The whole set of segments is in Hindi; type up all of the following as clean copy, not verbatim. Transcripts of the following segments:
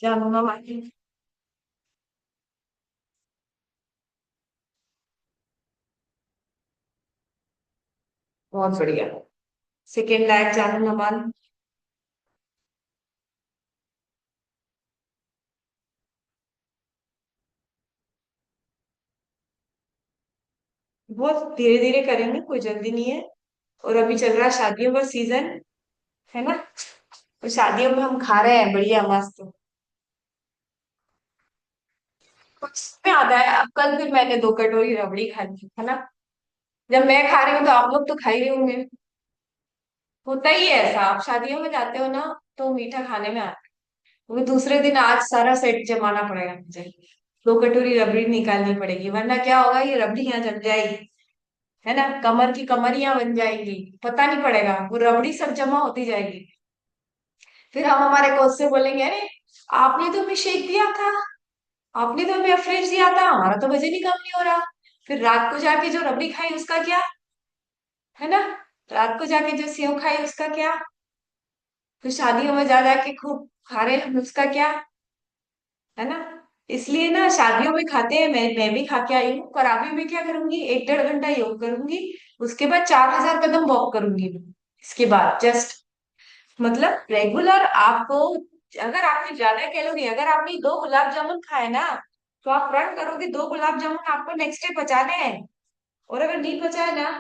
जानूंगा मानी। बहुत बढ़िया। सेकेंड लायक जानू ना मान। बहुत धीरे धीरे करेंगे, कोई जल्दी नहीं है। और अभी चल रहा है शादियों का सीजन, है ना। तो शादियों में हम खा रहे हैं बढ़िया मस्त। कुछ में आता है, अब कल फिर मैंने 2 कटोरी रबड़ी खा ली है ना। जब मैं खा रही हूँ तो आप लोग तो खा ही रहे होंगे। होता ही है ऐसा, आप शादियों में जाते हो ना, तो मीठा खाने में आता है। वो दूसरे दिन आज सारा सेट जमाना पड़ेगा मुझे। 2 कटोरी रबड़ी निकालनी पड़ेगी, वरना क्या होगा, ये रबड़ी यहाँ जम जाएगी, है ना। कमर की कमरियां बन जाएंगी, पता नहीं पड़ेगा, वो रबड़ी सब जमा होती जाएगी। फिर हम हमारे कोच से बोलेंगे, अरे आपने तो हमें शेक दिया था, आपने तो हमें अफरेज दिया था, हमारा तो वजन ही कम नहीं हो रहा। फिर रात को जाके जो रबड़ी खाई उसका क्या, है ना। रात को जाके जो सेव खाई उसका क्या। फिर शादियों में जा जाके खूब खा रहे हम, उसका क्या, है ना। इसलिए ना शादियों में खाते हैं, मैं भी खा के आई हूँ, और अभी मैं क्या करूंगी, 1 डेढ़ घंटा योग करूंगी। उसके बाद 4,000 कदम वॉक करूंगी। इसके बाद जस्ट, मतलब रेगुलर आपको, अगर आपने ज्यादा कैलोरी, अगर आपने 2 गुलाब जामुन खाए ना, तो आप रन करोगे 2 गुलाब जामुन आपको नेक्स्ट डे पचाने हैं। और अगर नहीं पचाए ना,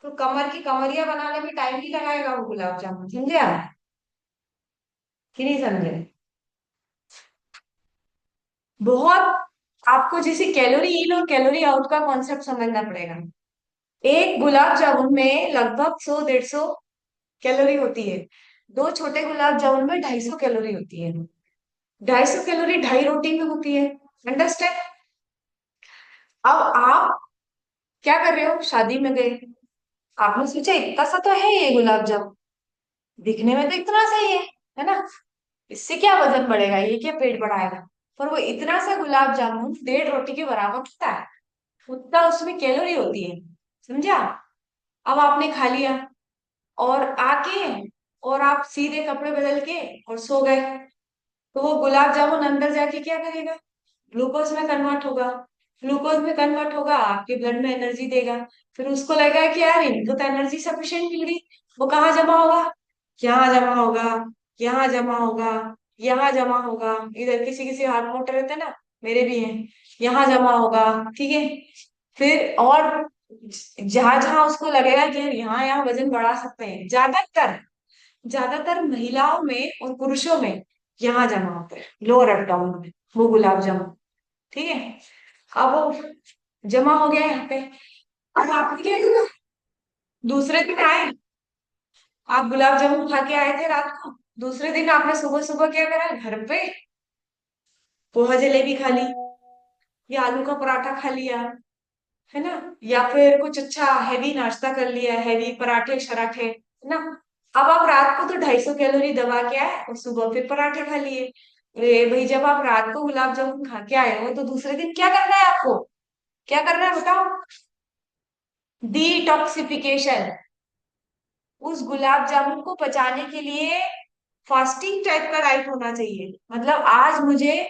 तो कमर की कमरिया बनाने में टाइम नहीं लगाएगा वो गुलाब जामुन, समझे आप कि नहीं समझे। बहुत, आपको जैसे कैलोरी इन और कैलोरी आउट का कॉन्सेप्ट समझना पड़ेगा। एक गुलाब जामुन में लगभग 100 150 कैलोरी होती है। 2 छोटे गुलाब जामुन में 250 कैलोरी होती है। 250 कैलोरी 2.5 रोटी में होती है। अंडरस्टैंड। अब आप क्या कर रहे हो, शादी में गए, आपने सोचा इतना सा तो है ये गुलाब जामुन, दिखने में तो इतना सा ही है ना, इससे क्या वजन बढ़ेगा, ये क्या पेट बढ़ाएगा। पर वो इतना सा गुलाब जामुन 1.5 रोटी के बराबर होता है, उतना उसमें कैलोरी होती है, समझा। अब आपने खा लिया, और आके, और आप सीधे कपड़े बदल के और सो गए, तो वो गुलाब जामुन अंदर जाके क्या करेगा, ग्लूकोज में कन्वर्ट होगा। ग्लूकोज में कन्वर्ट होगा, आपके ब्लड में एनर्जी देगा। फिर उसको लगेगा कि यार इनको तो एनर्जी सफिशिएंट मिल गई। वो कहाँ जमा होगा, यहाँ जमा होगा, यहाँ जमा होगा, यहाँ जमा होगा। इधर किसी किसी हाथ मोटे रहते हैं ना, मेरे भी हैं, यहाँ जमा होगा। ठीक है। फिर और जहां जहां उसको लगेगा कि यार यहाँ यहाँ वजन बढ़ा सकते हैं, ज्यादातर ज्यादातर महिलाओं में और पुरुषों में यहाँ जमा होता है, लोअर एब्डोमेन में, वो गुलाब जामुन। ठीक है। अब वो जमा हो गया यहाँ पे। अब आपने क्या किया, दूसरे दिन आए, आप गुलाब जामुन खा के आए थे रात को, दूसरे दिन आपने सुबह सुबह क्या करा, घर पे पोहा जलेबी खा ली, या आलू का पराठा खा लिया, है ना, या फिर कुछ अच्छा हैवी नाश्ता कर लिया, हैवी पराठे शराठे, है ना। अब आप रात को तो 250 कैलोरी दबा के आए, और सुबह फिर पराठे खा लिए। अरे भाई, जब आप रात को गुलाब जामुन खा के आए हो, तो दूसरे दिन क्या करना है आपको, क्या करना है बताओ। डिटॉक्सिफिकेशन। उस गुलाब जामुन को पचाने के लिए फास्टिंग टाइप का डाइट होना चाहिए। मतलब आज मुझे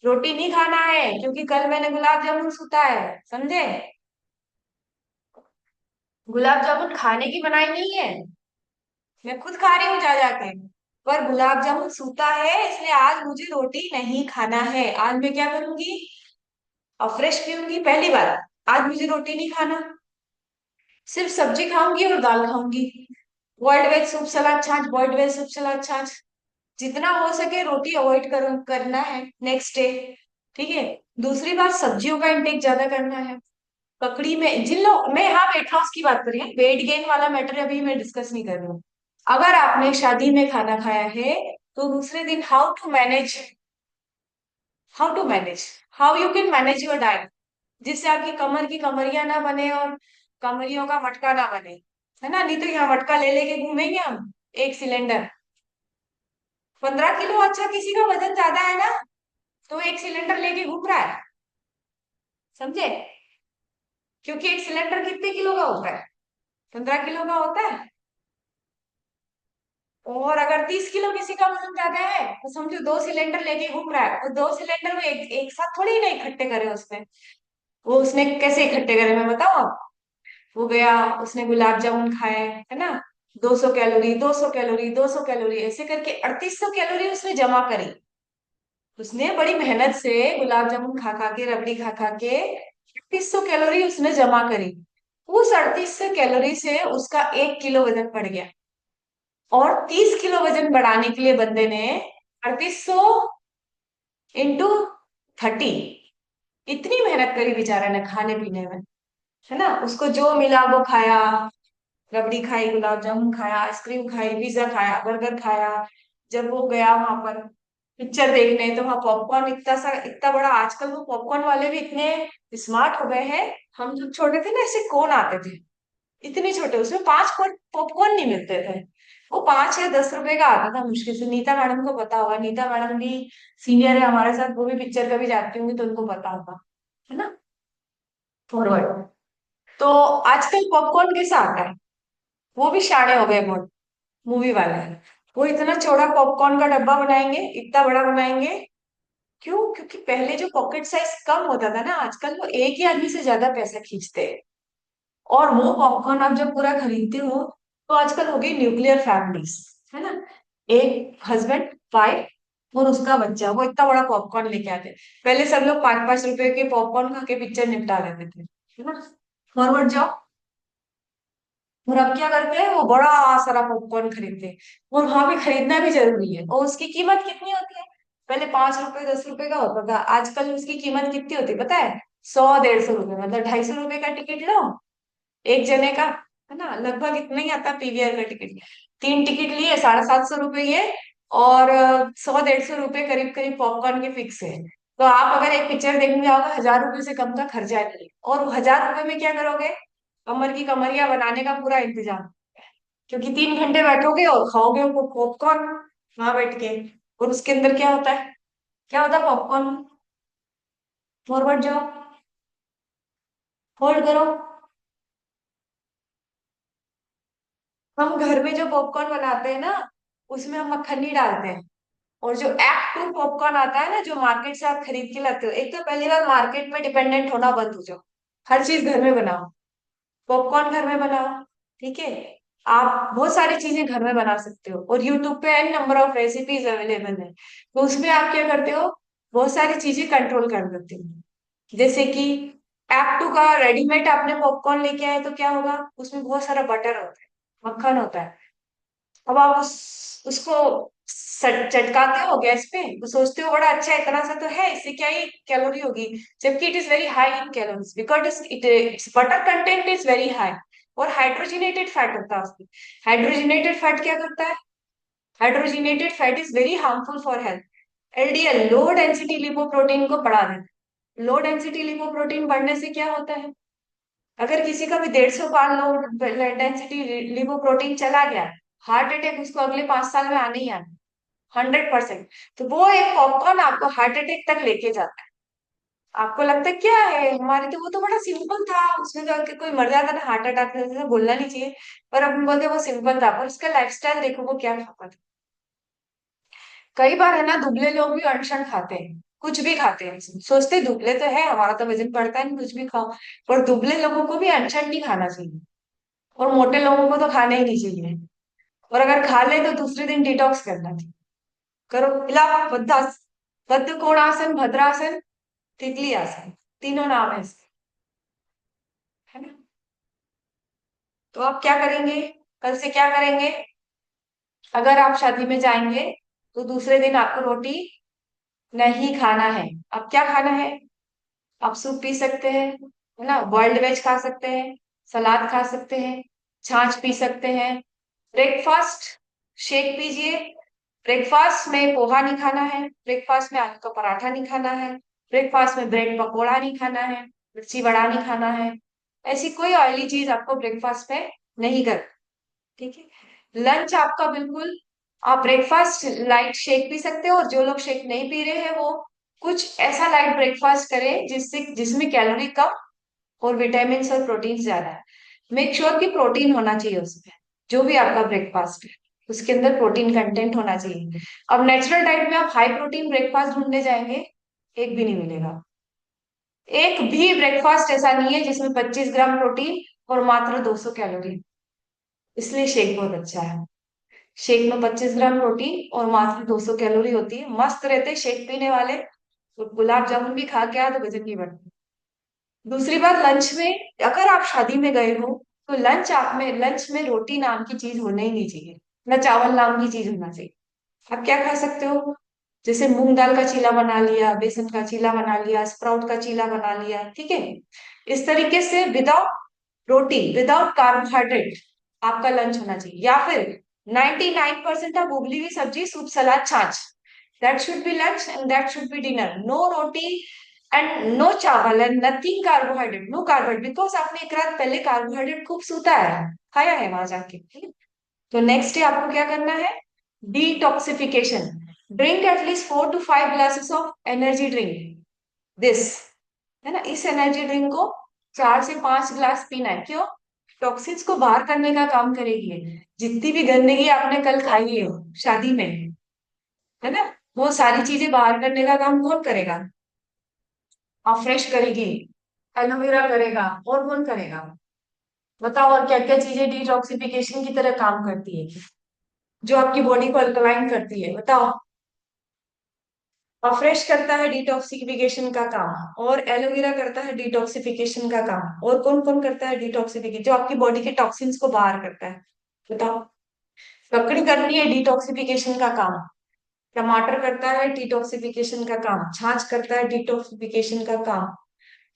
रोटी नहीं खाना है, क्योंकि कल मैंने गुलाब जामुन सूता है, समझे। गुलाब जामुन खाने की मनाही नहीं है, मैं खुद खा रही हूँ जा जाके। पर गुलाब जामुन सूता है, इसलिए आज मुझे रोटी नहीं खाना है। आज मैं क्या करूंगी, और फ्रेश पीऊंगी, पहली बार आज मुझे रोटी नहीं खाना, सिर्फ सब्जी खाऊंगी और दाल खाऊंगी। बॉइल्ड वेज सूप सलाद छाछ, बॉइल्ड वेज सूप सलाद छाछ। जितना हो सके रोटी अवॉइड करना है नेक्स्ट डे। ठीक है। दूसरी बात, सब्जियों का इंटेक ज्यादा करना है। ककड़ी में जिन लोग, मैं हाँ वेट लॉस की बात कर रही हूँ, वेट गेन वाला मैटर अभी मैं डिस्कस नहीं कर रही हूँ। अगर आपने शादी में खाना खाया है, तो दूसरे दिन how to manage how you can manage your diet, जिससे आपकी कमर की कमरिया ना बने, और कमरियों का मटका ना बने, है ना। नहीं तो यहाँ मटका ले लेके घूमेंगे हम, एक सिलेंडर। 15 किलो, अच्छा किसी का वजन ज्यादा है ना, तो एक सिलेंडर लेके घूम रहा है, समझे। क्योंकि एक सिलेंडर कितने किलो का होता है, 15 किलो का होता है। और अगर 30 किलो किसी का वजन ज्यादा है तो समझो 2 सिलेंडर लेके घूम रहा है, और 2 सिलेंडर वो एक साथ थोड़ी ना इकट्ठे करे उसने। वो उसने कैसे इकट्ठे करे मैं बताऊं आपको। वो गया, उसने गुलाब जामुन खाए, है ना, 200 कैलोरी, 200 कैलोरी, 200 कैलोरी, ऐसे करके 3800 कैलोरी उसने जमा करी। उसने बड़ी मेहनत से गुलाब जामुन खा खा के, रबड़ी खा खा के 3800 कैलोरी उसने जमा करी। उस 3800 कैलोरी से उसका 1 किलो वजन बढ़ गया। और 30 किलो वजन बढ़ाने के लिए बंदे ने 3800 इंटू 30, इतनी मेहनत करी बेचारा ने खाने पीने में, है ना। उसको जो मिला वो खाया, रबड़ी खाई, गुलाब जामुन खाया, आइसक्रीम खाई, पिज्जा खाया, बर्गर खाया। जब वो गया वहां पर पिक्चर देखने, तो वहां पॉपकॉर्न इतना सा, इतना बड़ा, आजकल वो पॉपकॉर्न वाले भी इतने स्मार्ट हो गए हैं। हम जब छोटे थे ना, ऐसे कोन आते थे इतने छोटे, उसमें 5 पॉपकॉर्न नहीं मिलते थे। वो 5 या 10 रुपए का आता था मुश्किल से। नीता मैडम को पता होगा, नीता मैडम भी सीनियर है हमारे साथ, वो भी पिक्चर कभी जाती होंगी तो उनको पता होगा, है ना। फॉरवर्ड। तो आजकल पॉपकॉर्न कैसा आता है, वो भी शाणे हो गए बहुत, मूवी वाले हैं। वो इतना चौड़ा पॉपकॉर्न का डब्बा बनाएंगे, इतना बड़ा बनाएंगे। क्यों? क्योंकि पहले जो पॉकेट साइज कम होता था ना, आजकल वो एक ही आदमी से ज्यादा पैसा खींचते हैं। और वो पॉपकॉर्न आप जब पूरा खरीदते हो, तो आजकल हो गई न्यूक्लियर फैमिलीज, है ना। एक हस्बैंड, वाइफ और उसका बच्चा, वो इतना बड़ा पॉपकॉर्न लेके आते हैं। पहले सब लोग 5-5 रुपए के पॉपकॉर्न खा के पिक्चर निपटा लेते थे, है ना। फॉरवर्ड जाओ। और अब क्या करते हैं, वो बड़ा सारा पॉपकॉर्न खरीदते हैं। और वहां पे खरीदना भी जरूरी है। और उसकी कीमत कितनी होती है? पहले 5 रुपए 10 रुपए का होता था, आजकल उसकी कीमत कितनी होती है पता है? 100-150 रुपए, मतलब 250 रुपए का टिकट लो एक जने का, है ना। लगभग इतना ही आता है पीवीआर का टिकट। 3 टिकट लिए, 750 रुपए ये। और 100-150 रुपए करीब करीब पॉपकॉर्न के फिक्स है। तो आप अगर एक पिक्चर देखने जाओगे, 1000 रुपए से कम का खर्चा है। और 1000 रुपए में क्या करोगे? कमर की कमरिया बनाने का पूरा इंतजाम। क्योंकि 3 घंटे बैठोगे और खाओगे वो पॉपकॉर्न वहां बैठ के। और उसके अंदर क्या होता है? क्या होता है पॉपकॉर्न? फॉरवर्ड जाओ, होल्ड करो। हम घर में जो पॉपकॉर्न बनाते हैं ना, उसमें हम मक्खन नहीं डालते हैं। और जो एक्ट 2 पॉपकॉर्न आता है ना, जो मार्केट से आप खरीद के लाते हो, एक तो पहली बार मार्केट में डिपेंडेंट होना बंद हो जाओ। हर चीज घर में बनाओ, पॉपकॉर्न घर में बनाओ, ठीक है। आप बहुत सारी चीजें घर में बना सकते हो, और यूट्यूब पे an number of recipes available है। तो उसमें आप क्या करते हो, बहुत सारी चीजें कंट्रोल कर देते हो। जैसे कि एक्ट 2 का रेडीमेड आपने पॉपकॉर्न लेके आए तो क्या होगा, उसमें बहुत सारा बटर होता है, मक्खन होता है। अब आप उसको चटकाते हो गैस पे, तो सोचते हो बड़ा अच्छा है, इतना सा तो है, इससे क्या ही कैलोरी होगी। जबकि it is very high in calories, because it's butter content is very high. और हाइड्रोजिनेटेड फैट होता है उसमें। हाइड्रोजिनेटेड फैट क्या करता है? Hydrogenated fat is very harmful for health. LDL, low density lipoprotein को बढ़ा देता है। लो डेंसिटी लिपोप्रोटीन बढ़ने से क्या होता है? अगर किसी का भी 150 पार लो डेंसिटी लिपोप्रोटीन चला गया, हार्ट अटैक उसको अगले 5 साल में आने ही आना, 100%। तो वो एक पॉपकॉर्न आपको हार्ट अटैक तक लेके जाता है। आपको लगता है क्या है, हमारे तो वो तो बड़ा सिंपल था, उसमें तो अगर कोई मर जाता ना हार्ट अटैक से, तो बोलना नहीं चाहिए। पर अपन बोलते वो सिंपल था, पर उसका लाइफस्टाइल देखो वो क्या खाता था। कई बार है ना, दुबले लोग भी अनशन खाते हैं, कुछ भी खाते हैं, सोचते हैं दुबले तो है, हमारा तो वजन बढ़ता है नहीं, कुछ भी खाओ। पर दुबले लोगों को भी अनशन नहीं खाना चाहिए। और मोटे लोगों को तो खाना ही नहीं चाहिए। और अगर खा ले तो दूसरे दिन डिटॉक्स करना चाहिए। करो हिला बद्धास, बद्ध कोणासन, भद्रासन, तितली आसन, तीनों नाम है इसके, है ना। तो आप क्या करेंगे? कल से क्या करेंगे? अगर आप शादी में जाएंगे, तो दूसरे दिन आपको रोटी नहीं खाना है। अब क्या खाना है? आप सूप पी सकते हैं, है ना, बॉइल्ड वेज खा सकते हैं, सलाद खा सकते हैं, छाछ पी सकते हैं। ब्रेकफास्ट शेक पीजिए। ब्रेकफास्ट में पोहा नहीं खाना है, ब्रेकफास्ट में आलू का पराठा नहीं खाना है, ब्रेकफास्ट में ब्रेड पकोड़ा नहीं खाना है, मिर्ची बड़ा नहीं खाना है। ऐसी कोई ऑयली चीज आपको ब्रेकफास्ट में नहीं कर, ठीक है। लंच आपका बिल्कुल, आप ब्रेकफास्ट लाइट शेक पी सकते हो, और जो लोग शेक नहीं पी रहे हैं वो कुछ ऐसा लाइट ब्रेकफास्ट करें जिससे जिसमें कैलोरी कम और विटामिन और प्रोटीन ज्यादा है। मेक श्योर कि प्रोटीन होना चाहिए उसमें, जो भी आपका ब्रेकफास्ट है। उसके अंदर प्रोटीन कंटेंट होना चाहिए। अब नेचुरल डाइट में आप हाई प्रोटीन ब्रेकफास्ट ढूंढने जाएंगे, एक भी नहीं मिलेगा। एक भी ब्रेकफास्ट ऐसा नहीं है जिसमें 25 ग्राम प्रोटीन और मात्र 200 कैलोरी। इसलिए शेक बहुत अच्छा है। शेक में 25 ग्राम प्रोटीन और मात्र 200 कैलोरी होती है। मस्त रहते शेक पीने वाले। तो गुलाब जामुन भी खा के आ तो वजन नहीं बढ़ता। दूसरी बात, लंच में अगर आप शादी में गए हो तो लंच में रोटी नाम की चीज होना ही नहीं चाहिए, ना चावल नाम की चीज होना चाहिए। आप क्या खा सकते हो? जैसे मूंग दाल का चीला बना लिया, बेसन का चीला बना लिया, स्प्राउट का चीला बना लिया, ठीक है। इस तरीके से विदाउट रोटी, विदाउट कार्बोहाइड्रेट आपका लंच होना चाहिए। या फिर 99% आप उबली हुई सब्जी, सूप, सलाद, छाछ, that should be lunch and that should be dinner. No roti and no chawal and nothing carbohydrate, no carbohydrate, because आपने एक रात पहले कार्बोहाइड्रेट खूब सूता है, खाया है वहां जाके। तो नेक्स्ट डे आपको क्या करना है? Detoxification. Drink at least 4 to 5 glasses of energy drink, this, है ना। इस एनर्जी ड्रिंक को 4 से 5 ग्लास पीना है। क्यों? टॉक्सिन्स को बाहर करने का काम करेगी ये। जितनी भी गंदगी आपने कल खाई है शादी में, है ना, वो सारी चीजें बाहर करने का काम कौन करेगा? आप फ्रेश करेगी, एलोवेरा करेगा, और कौन करेगा? बताओ, और क्या क्या चीजें डिटॉक्सिफिकेशन की तरह काम करती है, जो आपकी बॉडी को अल्कलाइन करती है, बताओ। फ्रेश करता है, डिटॉक्सिफिकेशन का काम। और एलोवेरा करता है डिटॉक्सिफिकेशन का काम। और कौन कौन करता है डिटॉक्सिफिकेशन, जो आपकी बॉडी के टॉक्सिन्स को बाहर करता है, बताओ। ककड़ी करती है डिटॉक्सिफिकेशन का काम। टमाटर करता है डिटॉक्सिफिकेशन का काम। छाछ करता है डिटॉक्सिफिकेशन का काम।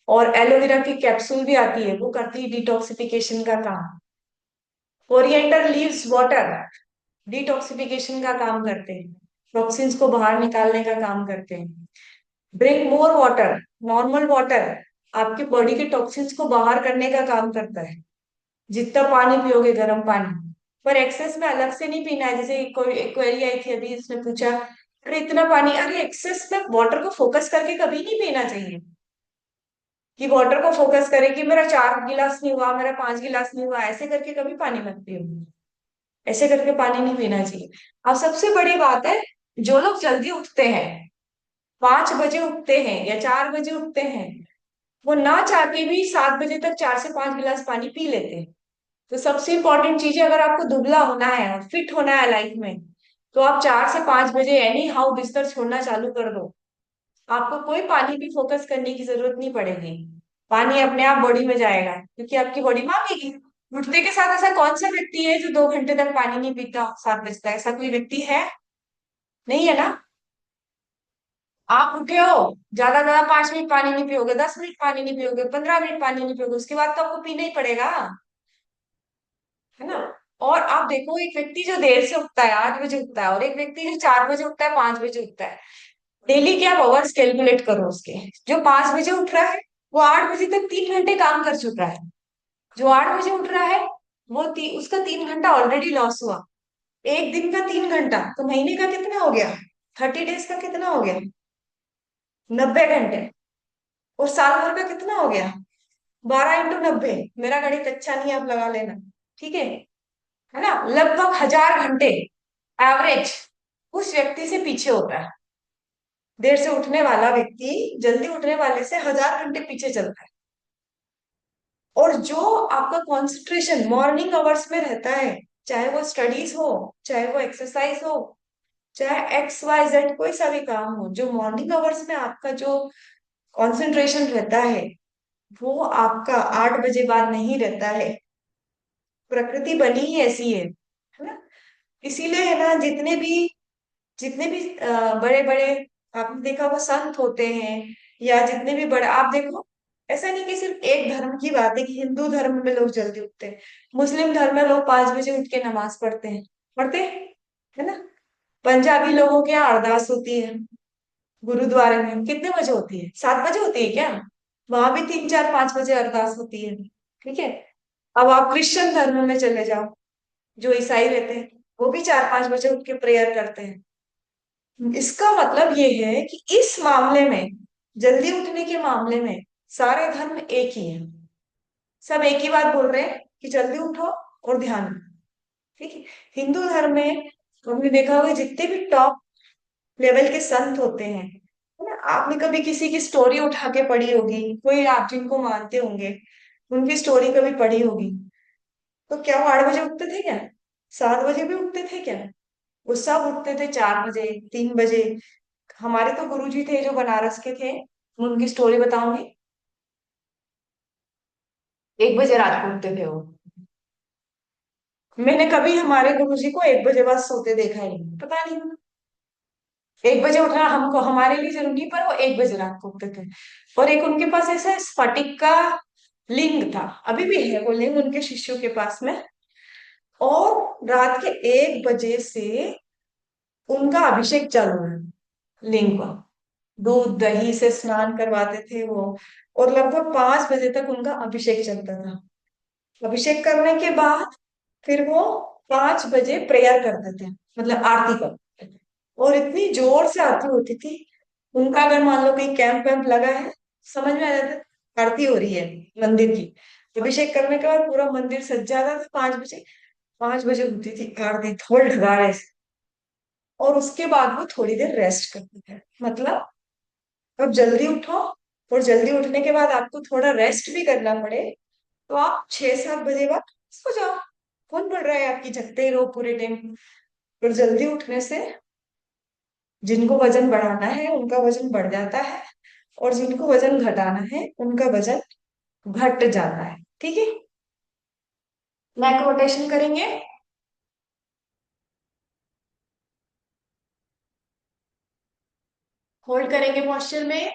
और एलोवेरा की कैप्सूल भी आती है, वो करती है डिटॉक्सिफिकेशन का काम। कोरिएंडर लीव्स वाटर डिटॉक्सिफिकेशन का काम करते हैं, टॉक्सिन्स को बाहर निकालने का काम करते हैं। Drink more water, normal water आपकी बॉडी के टॉक्सिन्स को बाहर करने का काम करता है। जितना पानी पियोगे, गर्म पानी, पर एक्सेस में अलग से नहीं पीना है। जैसे कोई एक क्वेरी आई थी अभी, इसने पूछा अरे इतना पानी, अरे एक्सेस में वाटर को फोकस करके कभी नहीं पीना चाहिए। कि वाटर को फोकस करे कि मेरा 4 गिलास नहीं हुआ, मेरा 5 गिलास नहीं हुआ, ऐसे करके कभी पानी मत पियो। ऐसे करके पानी नहीं पीना चाहिए। अब सबसे बड़ी बात है, जो लोग जल्दी उठते हैं, 5 बजे उठते हैं या 4 बजे उठते हैं, वो ना चाह के भी 7 बजे तक 4 से 5 गिलास पानी पी लेते हैं। तो सबसे इंपॉर्टेंट चीज है, अगर आपको दुबला होना है और फिट होना है लाइफ में, तो आप 4 से 5 बजे एनी हाउ बिस्तर छोड़ना चालू कर दो। आपको कोई पानी भी फोकस करने की जरूरत नहीं पड़ेगी। पानी अपने आप बॉडी में जाएगा, क्योंकि आपकी बॉडी मांगेगी। उठते के साथ ऐसा कौन सा व्यक्ति है जो 2 घंटे तक पानी नहीं पीता 7 बजे तक? ऐसा कोई व्यक्ति है? नहीं है ना। आप उठे हो, ज्यादा ज्यादा 5 मिनट पानी नहीं पियोगे, 10 मिनट पानी नहीं पियोगे, 15 मिनट पानी नहीं पियोगे, उसके बाद तो आपको पीना ही पड़ेगा, है ना। और आप देखो, एक व्यक्ति जो देर से उठता है, 8 बजे उठता है, और एक व्यक्ति जो 4 बजे उठता है, 5 बजे उठता है, डेली के आप आवर्स कैलकुलेट करो उसके। जो 5 बजे उठ रहा है, वो 8 बजे तक 3 घंटे काम कर चुका है। जो 8 बजे उठ रहा है, उसका 3 घंटा ऑलरेडी लॉस हुआ। एक दिन का 3 घंटा तो महीने का कितना हो गया? 30 डेज का कितना हो गया? 90 घंटे। और साल भर का कितना हो गया? 12 × 90। मेरा गणित अच्छा नहीं है, आप लगा लेना, ठीक है ना। लगभग 1000 घंटे एवरेज उस व्यक्ति से पीछे होता है। देर से उठने वाला व्यक्ति जल्दी उठने वाले से 1000 घंटे पीछे चलता है। और जो आपका कंसंट्रेशन मॉर्निंग आवर्स में रहता है, चाहे वो स्टडीज हो, चाहे वो एक्सरसाइज हो, चाहे XYZ कोई सा भी काम हो, जो मॉर्निंग आवर्स में आपका जो कंसंट्रेशन रहता है, वो आपका 8 बजे बाद नहीं रहता है। प्रकृति बनी ही ऐसी है ना। इसीलिए है ना, जितने भी बड़े बड़े, आपने देखा वो संत होते हैं, या जितने भी बड़े आप देखो, ऐसा नहीं कि सिर्फ एक धर्म की बात है कि हिंदू धर्म में लोग जल्दी उठते हैं। मुस्लिम धर्म में लोग 5 बजे उठ के नमाज पढ़ते हैं, है ना। पंजाबी लोगों के यहाँ अरदास होती है गुरुद्वारे में, कितने बजे होती है? 7 बजे होती है क्या? वहां भी 3 4 5 बजे अरदास होती है, ठीक है। अब आप क्रिश्चियन धर्म में चले जाओ, जो ईसाई रहते हैं, वो भी 4 5 बजे उठ के प्रेयर करते हैं। इसका मतलब ये है कि इस मामले में, जल्दी उठने के मामले में, सारे धर्म एक ही है। सब एक ही बात बोल रहे हैं कि जल्दी उठो और ध्यान दो। ठीक है। हिंदू धर्म में हमने देखा होगा जितने भी टॉप लेवल के संत होते हैं, है ना, आपने कभी किसी की स्टोरी उठा के पढ़ी होगी, कोई आप जिनको मानते होंगे उनकी स्टोरी कभी पढ़ी होगी, तो क्या वो 8 बजे उठते थे क्या? 7 बजे भी उठते थे क्या? वो सब उठते थे 4 बजे, 3 बजे। हमारे तो गुरुजी थे जो बनारस के थे, मैं उनकी स्टोरी बताऊंगी। 1 बजे रात को उठते थे वो। मैंने कभी हमारे गुरुजी को 1 बजे बाद सोते देखा ही नहीं, पता नहीं। 1 बजे उठना हमको हमारे लिए जरूरी, पर वो 1 बजे रात को उठते थे। और एक उनके पास ऐसा स्फटिक का लिंग था, अभी भी है वो लिंग उनके शिष्यों के पास में। और रात के 1 बजे से उनका अभिषेक चालू है लिंग का। दूध दही से स्नान करवाते थे वो, और लगभग 5 बजे तक उनका अभिषेक चलता था। अभिषेक करने के बाद फिर वो 5 बजे प्रेयर करते थे, मतलब आरती करते थे। और इतनी जोर से आरती होती थी उनका, अगर मान लो कहीं कैंप वैम्प लगा है, समझ में आ जाता है आरती हो रही है मंदिर की। अभिषेक करने के बाद पूरा मंदिर सज जाता था 5 बजे। 5 बजे होती थी आरती ढोल ढगाड़े से। और उसके बाद वो थोड़ी देर रेस्ट करते थे, मतलब अब जल्दी उठो, और जल्दी उठने के बाद आपको थोड़ा रेस्ट भी करना पड़े, तो आप 6-7 बजे बाद सो जाओ। कौन बोल रहा है आपकी जगते ही रहो पूरे टाइम? पर जल्दी उठने से जिनको वजन बढ़ाना है उनका वजन बढ़ जाता है, और जिनको वजन घटाना है उनका वजन घट जाता है। ठीक है। नेक रोटेशन करेंगे। होल्ड करेंगे पॉस्चर में।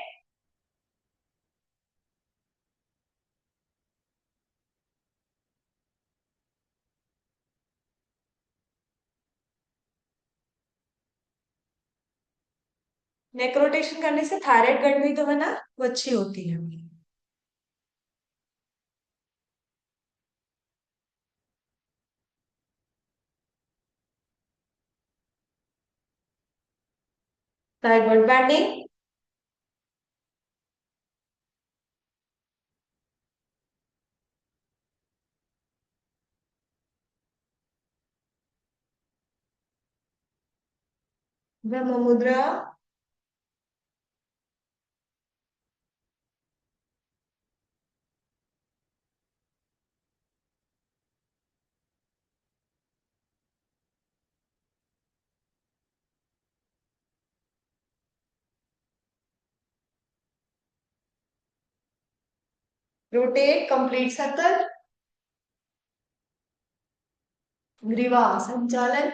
नेक रोटेशन करने से थायराइड ग्लैंड भी तो है ना, वो अच्छी होती है। Thyroid bending. ब्रह्म मुद्रा। Rotate complete circle. ग्रीवा संचालन।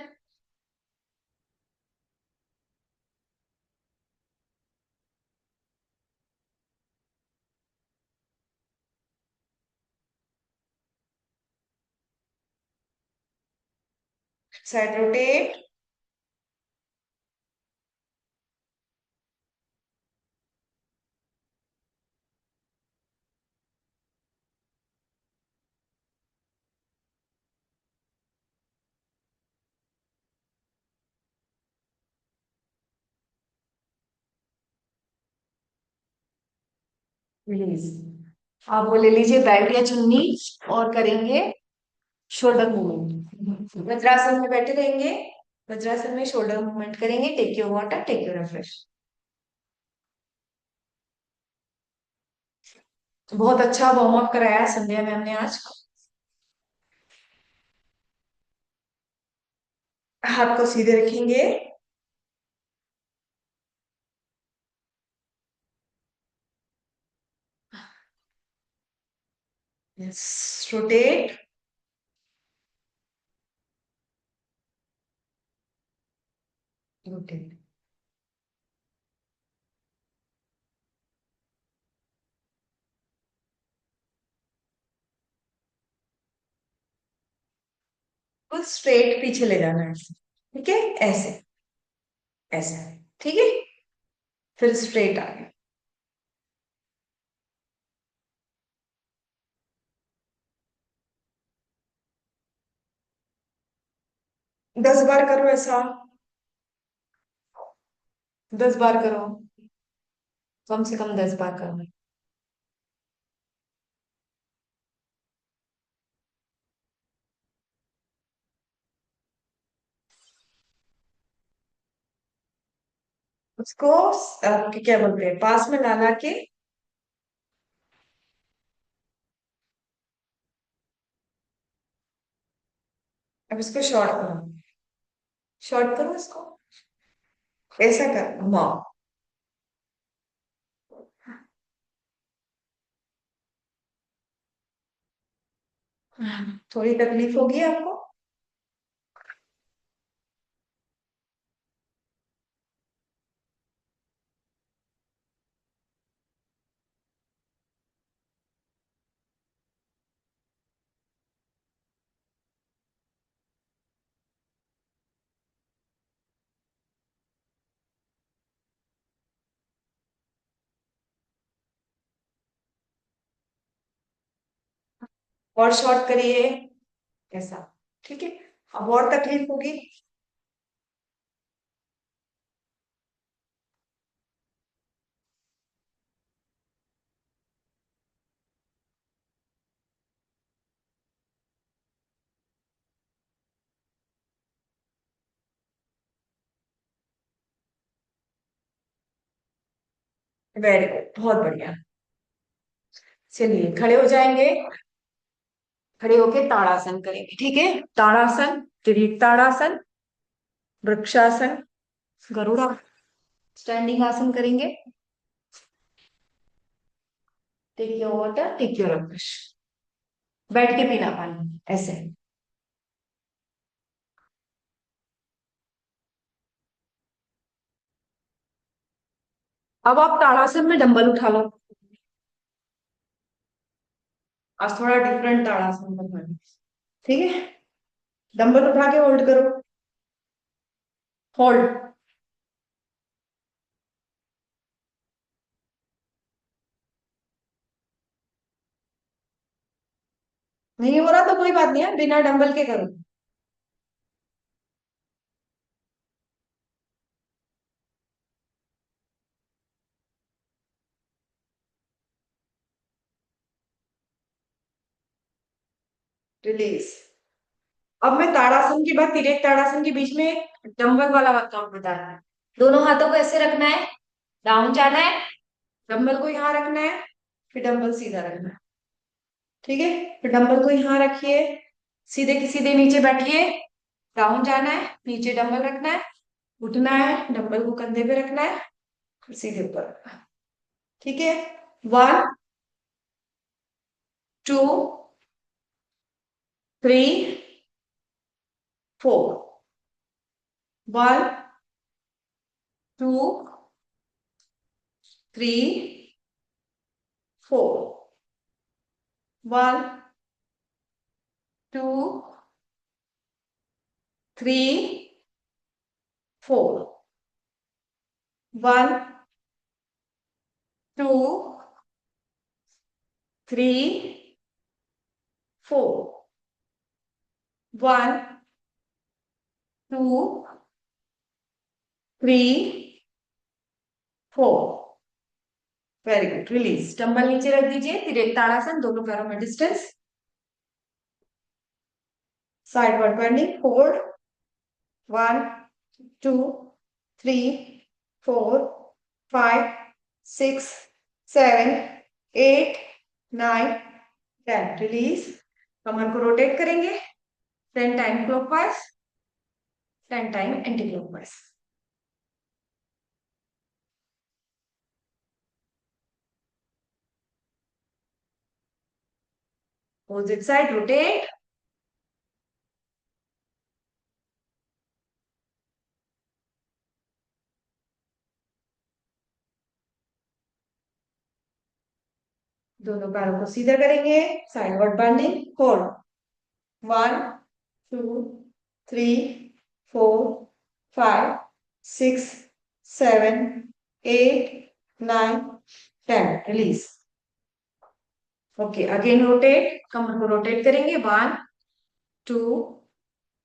Side rotate. रिलीज। आप वो ले लीजिए बेल्ट या चुन्नी, और करेंगे शोल्डर मूवमेंट। वज्रासन में बैठे रहेंगे। वज्रासन में शोल्डर मूवमेंट करेंगे। Take your water, take your refresh. बहुत अच्छा वार्म अप कराया है संध्या मैम ने आज। हाथ को सीधे रखेंगे। यस। रोटेट। रोटेट। तो स्ट्रेट पीछे ले जाना है ऐसे। ठीक है, ऐसे, ऐसे। ठीक है। फिर स्ट्रेट आगे। 10 बार करो ऐसा। 10 बार करो, कम से कम 10 बार करो। उसको क्या बोलते हैं, पास में ला ला के। अब इसको शॉर्ट करो, शॉर्ट करो इसको, ऐसा कर घुमाओ। थोड़ी तकलीफ होगी आपको। और शॉर्ट करिए, ऐसा। ठीक है, अब और तकलीफ होगी। वेरी गुड, बहुत बढ़िया। चलिए खड़े हो जाएंगे, खड़े होके ताड़ासन करेंगे, ठीक है। ताड़ासन, त्रिक ताड़ासन, वृक्षासन, गरुड़ा, स्टैंडिंग आसन करेंगे। Take your water, take your अवकाश, बैठ के पीना पानी, ऐसे। अब आप ताड़ासन में डंबल उठा लो। आज थोड़ा डिफरेंट ताड़ासन बनवाना, ठीक है। डंबल उठा के होल्ड करो, होल्ड। नहीं हो रहा तो कोई बात नहीं है, बिना डंबल के करो। रिलीज। अब मैं ताड़ासन के बाद तिरेक ताड़ासन के बीच में एक डंबल वाला वर्कआउट बता रहा है। दोनों हाथों को ऐसे रखना है, डाउन जाना है, डंबल को यहाँ रखना है, फिर डंबल सीधा रखना है, ठीक है। फिर डंबल को यहाँ रखिए, सीधे के सीधे नीचे बैठिए, डाउन जाना है, नीचे डंबल रखना है, उठना है, डंबल को कंधे पे रखना है, फिर सीधे ऊपर रखना है, ठीक है। 1 2 3 4। 1 2 3 4। 1 2 3 4। 1 2 3 4। 1 2 3 4। Very good, release. डंबल नीचे रख दीजिए, तिरक ताड़ासन, दोनों पैरों में distance, side word bending, hold. 1 2 3 4 5 6 7 8 9 10। Release. कमर को रोटेट करेंगे, 10 time clockwise, 10 time anti clockwise. Opposite side rotate. दोनों पैरों को सीधा करेंगे, sideward bending, hold. 1 2 3 4 5 6 7 8 9 10। Release. Okay, again rotate, कमर को रोटेट करेंगे। 1 2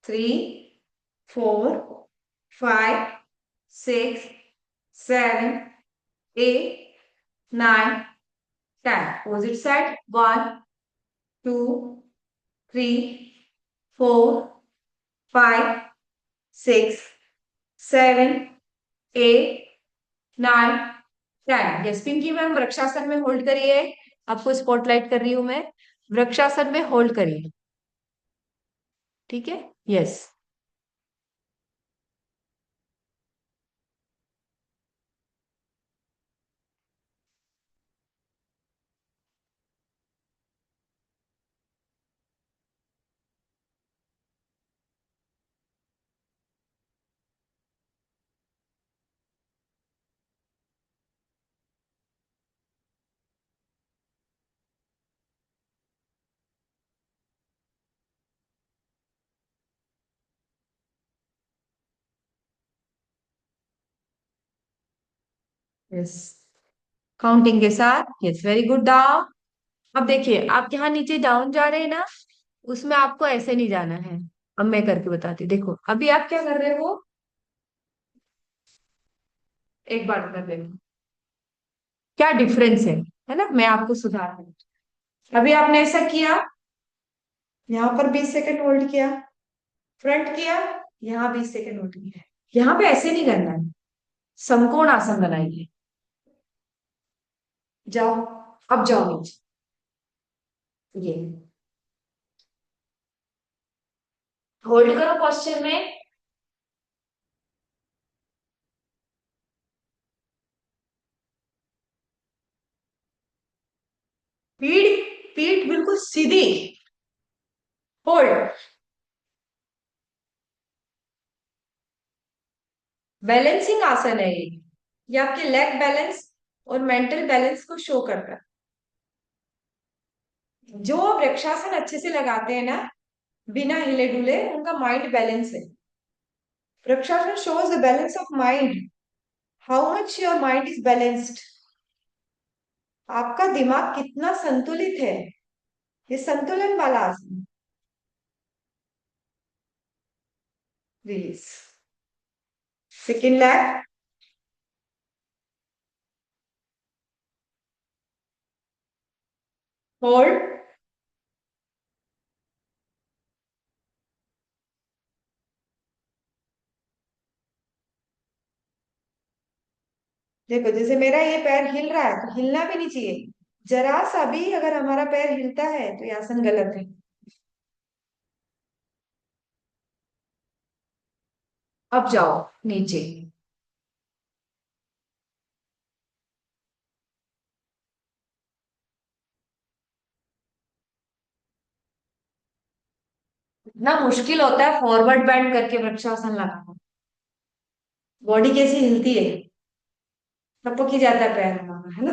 3 4 5 6 7 8 9 10। Opposite side. 1 2 3 4 5 6 7 8 nine, ten. Yes Pinky ma'am, वृक्षासन में होल्ड करिए। आपको स्पॉटलाइट कर रही हूं मैं। वृक्षासन में होल्ड करिए। ठीक है। यस। यस, काउंटिंग के साथ। Yes, very good, down. अब देखिए, आप यहाँ नीचे डाउन जा रहे हैं ना, उसमें आपको ऐसे नहीं जाना है। अब मैं करके बताती हूँ। देखो अभी आप क्या कर रहे हो। एक बार कर रहे हो, क्या डिफरेंस है ना, मैं आपको सुधार रही हूँ। अभी आपने ऐसा किया, यहाँ पर 20 सेकंड होल्ड किया, फ्रंट किया, यहाँ 20 सेकंड होल्ड किया। यहाँ पे ऐसे नहीं करना है, समकोण आसन बनाइए। जाओ, अब जाओ नीचे। ये होल्ड करो पोस्चर में। पीठ, पीठ बिल्कुल सीधी। होल्ड। बैलेंसिंग आसन है ये आपके लेग बैलेंस और मेंटल बैलेंस को शो करता है। जो वृक्षासन अच्छे से लगाते हैं ना, बिना हिले डुले, उनका माइंड बैलेंस है। Vrikshasana shows the balance of mind, how much your mind is balanced। आपका दिमाग कितना संतुलित है, ये संतुलन वाला आसन। रिलीज। Second lag. होल्ड। देखो जैसे मेरा ये पैर हिल रहा है, तो हिलना भी नहीं चाहिए। जरा सा भी अगर हमारा पैर हिलता है तो ये आसन गलत है। अब जाओ नीचे। इतना मुश्किल होता है फॉरवर्ड बेंड करके वृक्षासन लगाना। बॉडी कैसी हिलती है, टपक ही जाता है पैर हमारा, है ना।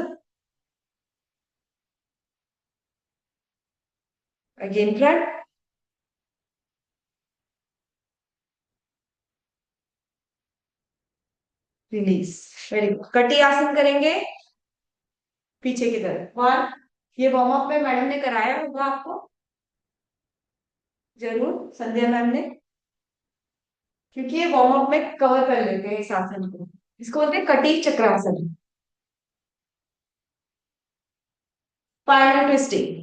Again front. Release. Very good, कटी आसन करेंगे पीछे की तरफ। वन। ये वार्म अप में मैडम ने कराया होगा आपको, जरूर, संध्या मैम ने। क्योंकि ये वार्म अप में कवर कर लेते हैं इस आसन को। इसको बोलते हैं कटी चक्रासन। Spinal twisting.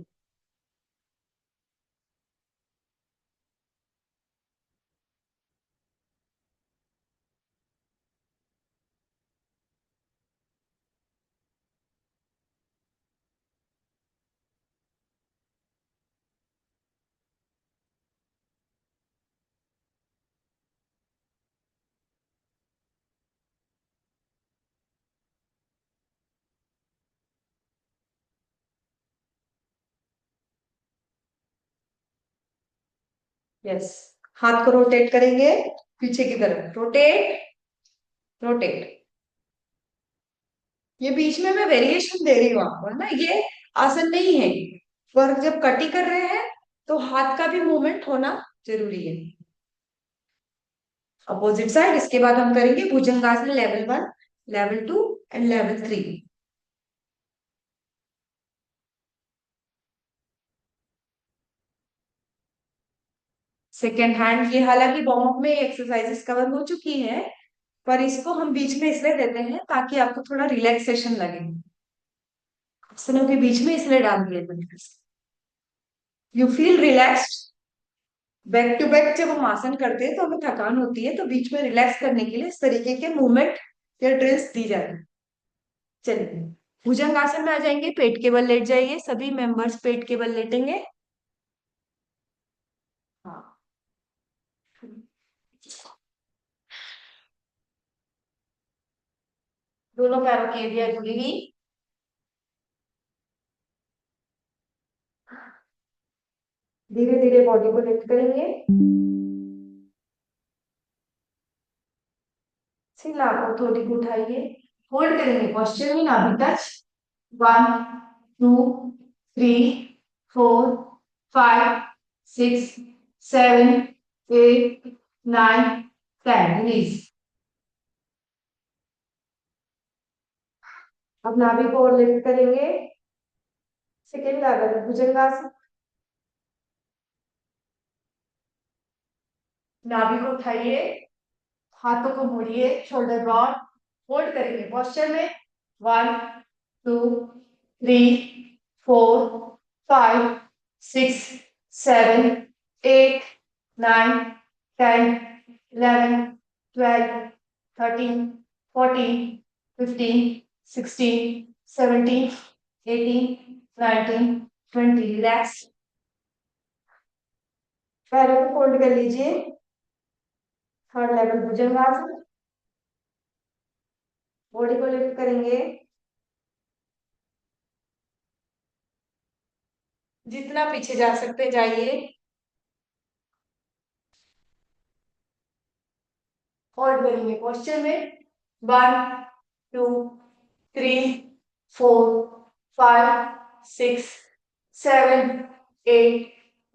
यस, हाथ को रोटेट करेंगे पीछे की तरफ। Rotate, rotate. ये बीच में मैं वेरिएशन दे रही हूँ आपको, है ना, ये आसन नहीं है। पर जब कटी कर रहे हैं तो हाथ का भी मूवमेंट होना जरूरी है। Opposite side. इसके बाद हम करेंगे bhujangasana level 1, level 2 and level 3। Second hand, ये हालांकि वार्म अप में एक्सरसाइजेस कवर हो चुकी हैं, पर इसको हम बीच में इसलिए देते हैं ताकि आपको थोड़ा रिलैक्सेशन लगे। आसनों के बीच में इसलिए डाल दिए मैंने। You feel relaxed. Back to back जब हम आसन करते हैं तो हमें थकान होती है, तो बीच में रिलैक्स करने के लिए इस तरीके के मूवमेंट या ड्रिल्स दी जाती है। चलिए, भुजंगासन में आ जाएंगे, पेट के बल लेट जाइए, सभी मेंबर्स पेट के बल लेटेंगे। हाँ, दोनों पैरों की एरिया जुड़ी हुई। धीरे धीरे बॉडी को लिफ्ट करेंगे। सिर नाक थोड़ी को उठाइए। होल्ड करेंगे पोस्चर में, नाभि टच। 1 2 3 4 5 6 7 8 9 10। रिलीज। अब नाभि को और लिफ्ट करेंगे। सेकेंड लेवल भुजंगासन। नाभि को उठाइए, हाथों को मोड़िए, शोल्डर ब्रॉड। होल्ड करेंगे पोस्चर में। 1 2 3 4 5 6 7 8 9 10 11 12 13 14 15 16 17 18 19 20। पैरों को फोल्ड कर लीजिए। थर्ड लेवल भुजंगासन। बॉडी को लिफ्ट करेंगे। जितना पीछे जा सकते जाइए। होल्ड करेंगे पोस्चर में। 1 2 3 4 5 6 7 8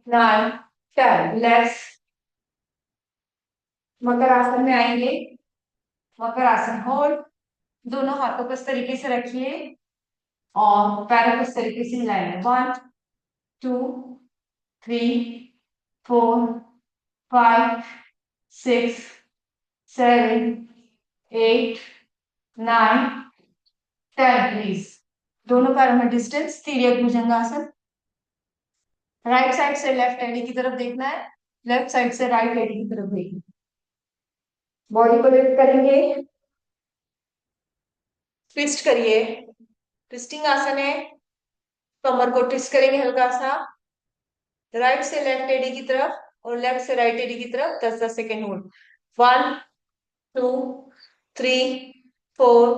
9 10। रिलैक्स। मकर आसन में आएंगे। मकर आसन होल्ड। दोनों हाथों को इस तरीके से रखिए और पैरों को इस तरीके से हिलाएंगे। 1 2 3 4 5 6 7 8 9 10। प्लीज। दोनों पैरों में डिस्टेंस, तिर्यक भुजंगासन। राइट साइड से लेफ्ट एडी की तरफ देखना है, लेफ्ट साइड से राइट एडी की तरफ देखना है। बॉडी को लिफ्ट करेंगे। ट्विस्ट करिए। ट्विस्टिंग आसन है। कमर को ट्विस्ट करेंगे हल्का सा, राइट से लेफ्ट एडी की तरफ और लेफ्ट से राइट एडी की तरफ। 10 10 second hold. 1 2 3 4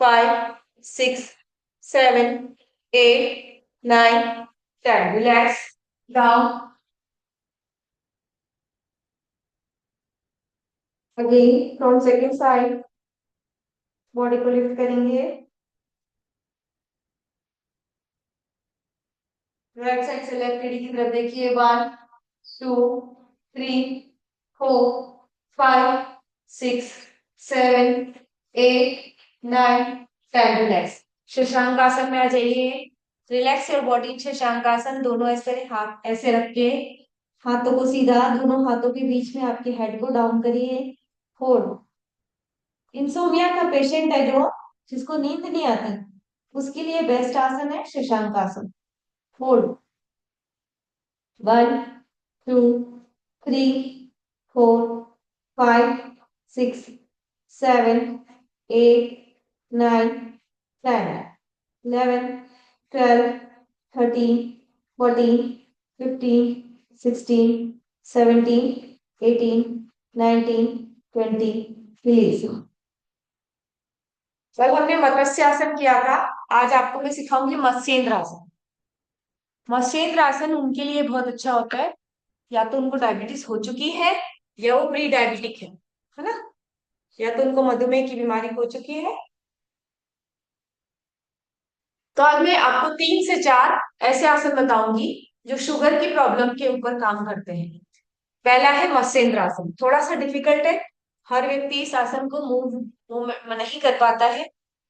5 6 7 8 9 10। Relax. Down. Again from second side. Body को लिफ्ट करेंगे। राइट साइड से लेफ्ट एडी की तरफ देखिए। 1 2 3 4 5 6 7 8 9 10। रिलैक्स। शशांक आसन में आ जाइए। Relax your body. शशांक आसन, दोनों ऐसे हाथ ऐसे रख के, हाथों को सीधा, दोनों हाथों के बीच में आपके हेड को डाउन करिए। होल्ड। इंसोमिया का पेशेंट है जो, जिसको नींद नहीं आती, उसके लिए बेस्ट आसन है शशांक आसन। होल्ड। 1 2 3 4 5 6 7 8 9 10 11 12 13 14 15 16 17 18 19 20। रिलीज। कल हमने मत्स्य आसन किया था, आज आपको मैं सिखाऊंगी मत्स्येंद्र आसन। मत्स्येंद्र आसन उनके लिए बहुत अच्छा होता है, या तो उनको डायबिटीज हो चुकी है, या वो प्री डायबिटिक है ना, या तो उनको मधुमेह की बीमारी हो चुकी है। तो आज मैं आपको 3 से 4 ऐसे आसन बताऊंगी जो शुगर की प्रॉब्लम के ऊपर काम करते हैं। पहला है मत्स्येंद्र आसन, थोड़ा सा डिफिकल्ट है, हर व्यक्ति इस आसन को मूव नहीं कर पाता है,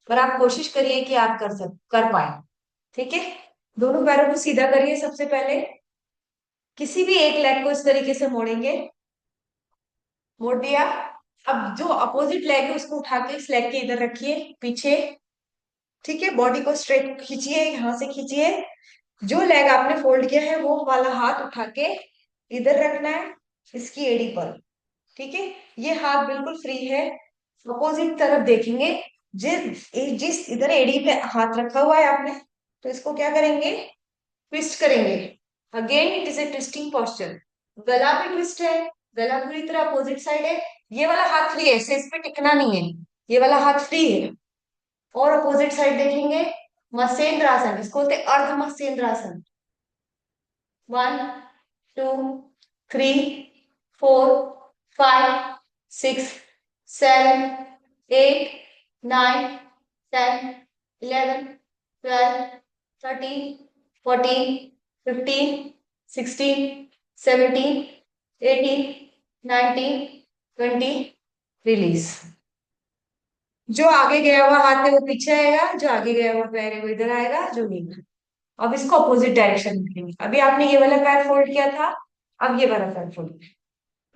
पर आप कोशिश करिए कि आप कर पाए। ठीक है, दोनों पैरों को सीधा करिए। सबसे पहले किसी भी एक लेग को इस तरीके से मोड़ेंगे। मोड़ दिया। अब जो अपोजिट लेग है उसको उठा के इस लेग के इधर रखिए पीछे। ठीक है, बॉडी को स्ट्रेट खींचिए, यहां से खींचिए। जो लेग आपने फोल्ड किया है वो वाला हाथ उठा के इधर रखना है, इसकी एड़ी पर। ठीक है, ये हाथ बिल्कुल फ्री है। अपोजिट तरफ देखेंगे। जिस इधर एड़ी पे हाथ रखा हुआ है आपने, तो इसको क्या करेंगे, ट्विस्ट करेंगे। Again it is a twisting posture. गला भी ट्विस्ट है, गला पूरी तरह अपोजिट साइड है। ये वाला हाथ फ्री है, इसे इस पे टिकना नहीं है, ये वाला हाथ फ्री है। और अपोजिट साइड देखेंगे, मत्स्येंद्र आसन, इसको बोलते हैं अर्ध मत्स्येंद्र आसन। 1 2 3 4 5 6 7 8 9 10 11 12 13 14 15 16 17 18 19 20। रिलीज। जो आगे गया हुआ हाथ है वो पीछे आएगा, जो आगे गया हुआ पैर है वो इधर आएगा, जो नहीं। अब इसको अपोजिट डायरेक्शन में करेंगे। अभी आपने ये वाला पैर फोल्ड किया था, अब ये वाला पैर फोल्ड।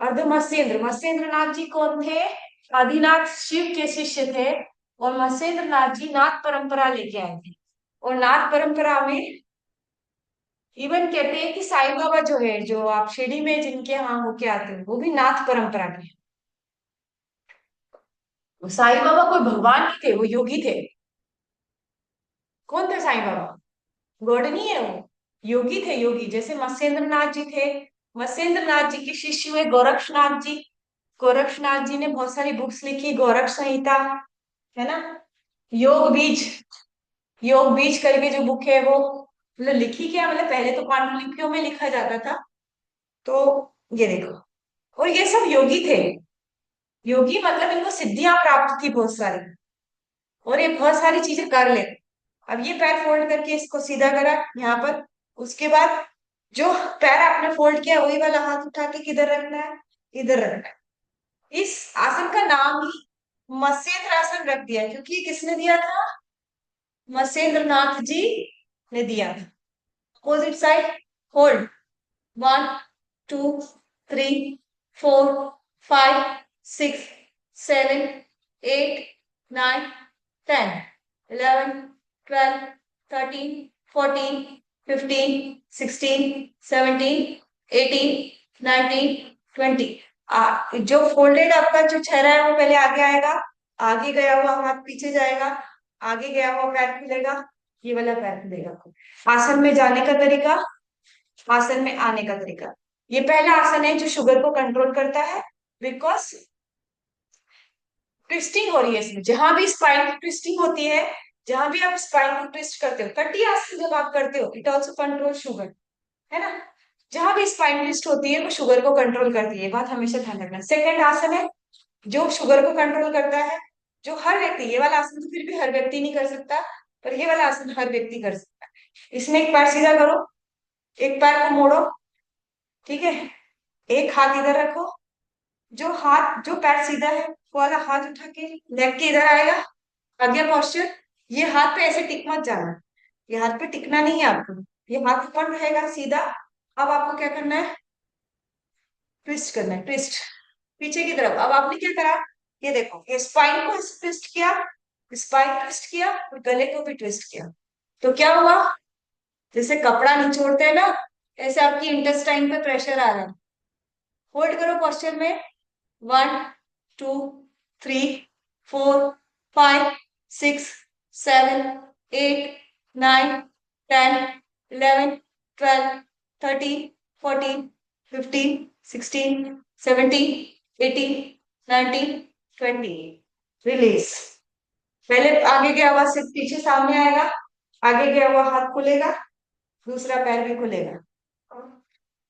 अर्ध मत्स्येंद्र, मत्स्येंद्र नाथ जी कौन थे? आदिनाथ शिव के शिष्य थे। और मत्स्येंद्र नाथ जी नाथ परंपरा लेके आए थे। और नाथ परंपरा में इवन कहते हैं कि साईं बाबा जो है, जो आप शिरडी में जिनके यहाँ होके आते हैं, वो भी नाथ परंपरा के हैं। साईं बाबा कोई भगवान नहीं थे, वो योगी थे। कौन थे साईं बाबा? गॉड नहीं है वो, योगी थे, योगी। जैसे मत्स्येंद्र नाथ जी थे, मत्स्येंद्र नाथ जी के शिष्य हुए गोरक्षनाथ जी। गोरक्षनाथ जी ने बहुत सारी बुक्स लिखी, गोरक्ष संहिता, है ना। योग बीज, योग बीज करके जो बुक है वो, मतलब लिखी क्या, मतलब पहले तो पांडुलिपियों में लिखा जाता था। तो ये देखो, और ये सब योगी थे। योगी मतलब इनको सिद्धियां प्राप्त थी बहुत सारी, और ये बहुत सारी चीजें कर लेते। अब ये पैर फोल्ड करके इसको सीधा करा यहाँ पर। उसके बाद जो पैर आपने फोल्ड किया वही वाला हाथ उठा के किधर रखना है, इधर रखना है। इस आसन का नाम ही मत्स्येंद्र आसन रख दिया है, क्योंकि ये किसने दिया था? मत्स्येंद्र नाथ जी ने दिया था। Opposite side, hold. 1 2 3 4 5 6 7 8 9 10 11 12 13 14 15 16 17 18 19 20। जो फोल्डेड आपका जो चेहरा है वो पहले आगे आएगा, आगे गया हुआ हाथ पीछे जाएगा, आगे गया हुआ पैर खुलेगा, ये वाला पैर खुलेगा। आसन में जाने का तरीका, आसन में आने का तरीका। ये पहला आसन है जो शुगर को कंट्रोल करता है, बिकॉज ट्विस्टिंग हो रही है इसमें। जहां भी स्पाइन की ट्विस्टिंग होती है, जहां भी आप स्पाइन को ट्विस्ट करते हो, कटी आसन जब आप करते हो, इट ऑल्सो कंट्रोल शुगर, है ना। जहां भी स्पाइन ट्विस्ट होती है वो शुगर को कंट्रोल करती है, बात हमेशा ध्यान रखना। सेकंड आसन है जो शुगर को कंट्रोल करता है, जो हर व्यक्ति, ये वाला आसन तो फिर भी हर व्यक्ति नहीं कर सकता, पर ये वाला आसन हर व्यक्ति कर सकता है। इसमें एक पैर सीधा करो, एक पैर को मोड़ो, ठीक है। एक हाथ इधर रखो, जो हाथ, जो पैर सीधा है वो वाला हाथ उठा के लेग के इधर आएगा, आज्ञा पोस्चर। ये हाथ पे ऐसे टिक मत जाना, ये हाथ पे टिकना नहीं है आपको, ये हाथ ऊपर रहेगा सीधा। अब आपको क्या करना है, ट्विस्ट करना है, ट्विस्ट पीछे की तरफ। अब आपने क्या करा, ये देखो, ये स्पाइन को ट्विस्ट किया, स्पाइन ट्विस्ट किया, और गले को भी ट्विस्ट किया। तो क्या हुआ, जैसे कपड़ा निचोड़ते हैं ना, ऐसे आपकी इंटेस्टाइन पे प्रेशर आ रहा है। होल्ड करो पोस्चर में। 1 2 3 4 5 6 7 8 9 10 11 12 13 14 15 16 17 18 19 20। रिलीज। पहले आगे गया हुआ सिर्फ पीछे सामने आएगा, आगे गया हुआ हाथ खुलेगा, दूसरा पैर भी खुलेगा।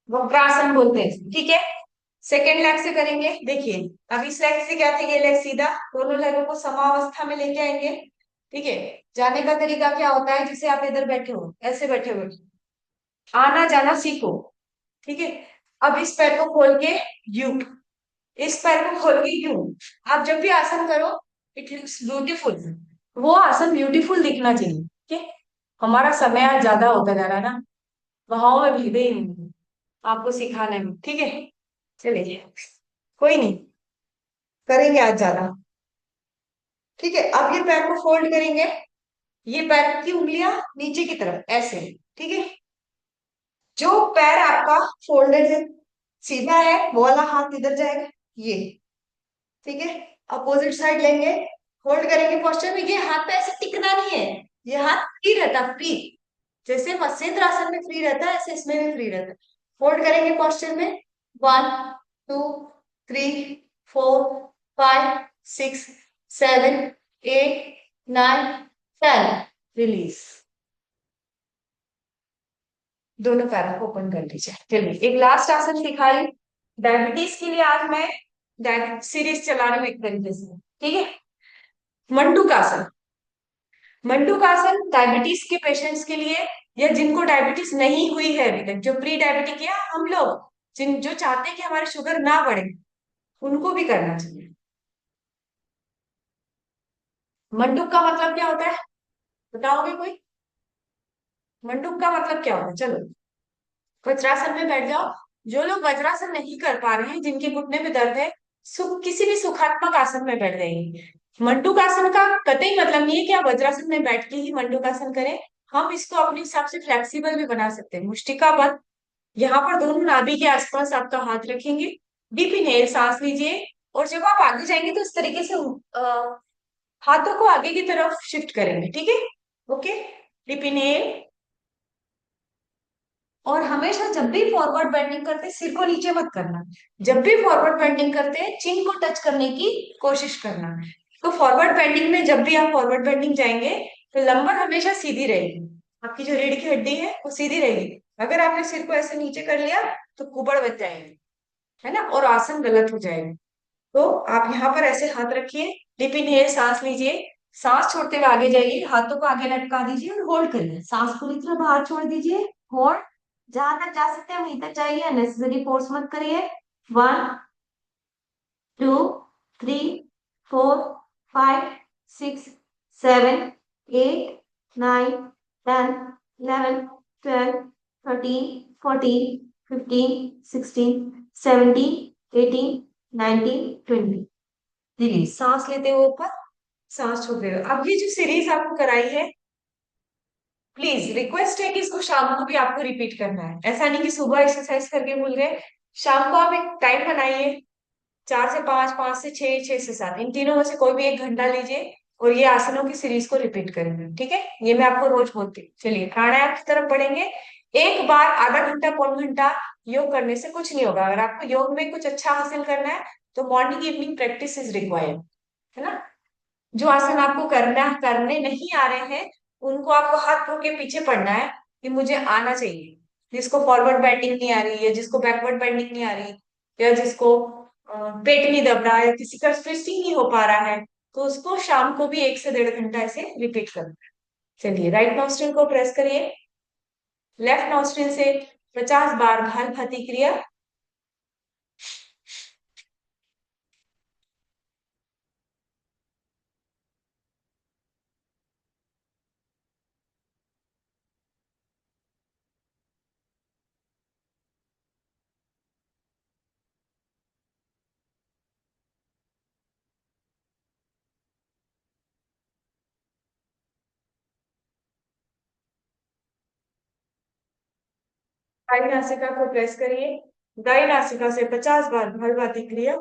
वक्रासन बोलते हैं, ठीक है। सेकेंड लेग से करेंगे, देखिए। अब इस लेग से क्या थे, ये लेग सीधा, दोनों लेगों को समावस्था में लेके आएंगे, ठीक है। जाने का तरीका क्या होता है, जैसे आप इधर बैठे हो, ऐसे बैठे हुए, आना जाना सीखो, ठीक है। अब इस पैर को खोल के यू, इस पैर को खोल के यू। आप जब भी आसन करो, इट लुक्स ब्यूटीफुल, वो आसन ब्यूटीफुल दिखना चाहिए, ठीक है। हमारा समय आज ज्यादा होता जा रहा है ना, वहां में भीगे ही नहीं आपको सिखाने में, ठीक है। चलिए, कोई नहीं, करेंगे आज ज्यादा, ठीक है। अब ये पैर को फोल्ड करेंगे, ये पैर की उंगलियां नीचे की तरफ ऐसे, ठीक है। जो पैर आपका फोल्डेड है, सीधा है, वो वाला हाथ इधर जाएगा, ये, ठीक है। अपोजिट साइड लेंगे, होल्ड करेंगे पोस्चर में, ये हाथ पे ऐसे टिकना नहीं है, ये हाथ फ्री रहता, फ्री। जैसे मत्स्येंद्र आसन में फ्री रहता है, ऐसे इसमें भी फ्री रहता है। होल्ड करेंगे पोस्चर में, 1 2 3 4 5 6 7 8 9 10। रिलीज। दोनों पैरों को ओपन कर लीजिए। चलिए एक लास्ट आसन सिखाई डायबिटीज के लिए, आज मैं सीरीज चला रही हूँ एक तरीके से, ठीक है। मंडूकासन। मंडूकासन डायबिटीज के पेशेंट्स के लिए, या जिनको डायबिटीज नहीं हुई है अभी तक, जो प्री डायबिटिक, या हम लोग जिन जो चाहते हैं कि हमारे शुगर ना बढ़े, उनको भी करना चाहिए। मंडूक का मतलब क्या होता है, बताओगे कोई? मंडूक का मतलब क्या होता है? चलो, वज्रासन में बैठ जाओ। जो लोग वज्रासन नहीं कर पा रहे हैं, जिनके घुटने में दर्द है, किसी भी सुखात्मक आसन में बैठ जाइए। मंडूकासन का कतई मतलब नहीं है कि आप वज्रासन में बैठ के ही मंडूकासन करें। हम इसको अपने हिसाब से फ्लेक्सिबल भी बना सकते हैं। मुष्टिका बंद, यहाँ पर दोनों नाभि के आसपास आपका हाथ रखेंगे। डीप इनहेल सांस लीजिए, और जब आप आगे जाएंगे तो इस तरीके से हाथों को आगे की तरफ शिफ्ट करेंगे, ठीक है। ओके। Deep inhale. और हमेशा जब भी फॉरवर्ड बेंडिंग करते हैं, सिर को नीचे मत करना। जब भी फॉरवर्ड बेंडिंग करते हैं, चिन को टच करने की कोशिश करना। तो फॉरवर्ड बेंडिंग में जब भी आप फॉरवर्ड बेंडिंग जाएंगे, तो लंबर हमेशा सीधी रहेगी। आपकी जो रीढ़ की हड्डी है वो सीधी रहेगी। अगर आपने सिर को ऐसे नीचे कर लिया, तो कुबड़ बच जाएगी, है ना, और आसन गलत हो जाएगा। तो आप यहाँ पर ऐसे हाथ रखिए। डीप इनहेल सांस लीजिए। सांस छोड़ते हुए आगे जाइए, हाथों को आगे लटका दीजिए और होल्ड करिए। सांस पूरी तरह बाहर छोड़ दीजिए। होल्ड। जहां तक जा सकते हैं वहीं तक जाइए, अननेसेसरी फोर्स मत करिए। 1 2 3 4 5 6 7 8 9 10 11 12 13 14 15 16 17 18 19 20। रिलीज। सांस लेते हुए ऊपर, सांस छोड़ते हुए। अब ये जो सीरीज आपको कराई है, प्लीज रिक्वेस्ट है कि इसको शाम को भी आपको रिपीट करना है। ऐसा नहीं कि सुबह एक्सरसाइज करके भूल गए। शाम को आप एक टाइम बनाइए, 4 से 5, 5 से 6, 6 से 7, इन तीनों में से कोई भी एक घंटा लीजिए, और ये आसनों की सीरीज को रिपीट करेंगे, ठीक है। ये मैं आपको रोज बोलती हूँ। चलिए प्राणायाम की तरफ बढ़ेंगे। एक बार आधा घंटा पौन घंटा योग करने से कुछ नहीं होगा। अगर आपको योग में कुछ अच्छा हासिल करना है, तो morning evening practice is required, है ना। जो आसन आपको करने नहीं आ रहे हैं, उनको आपको हाथ धो के पीछे पड़ना है कि मुझे आना चाहिए। जिसको फॉरवर्ड बेंडिंग नहीं आ रही, या जिसको बैकवर्ड बेंडिंग नहीं आ रही, या जिसको पेट नहीं दब रहा है, किसी का ट्विस्टिंग नहीं हो पा रहा है, तो उसको शाम को भी 1 से 1.5 घंटा ऐसे रिपीट करना है। चलिए राइट नॉस्ट्रिल को प्रेस करिए। लेफ्ट नॉस्ट्रिल से 50 बार भाल भाती क्रिया। दाई नासिका को प्रेस करिए। दाई नासिका से 50 बार भाल भाती क्रिया।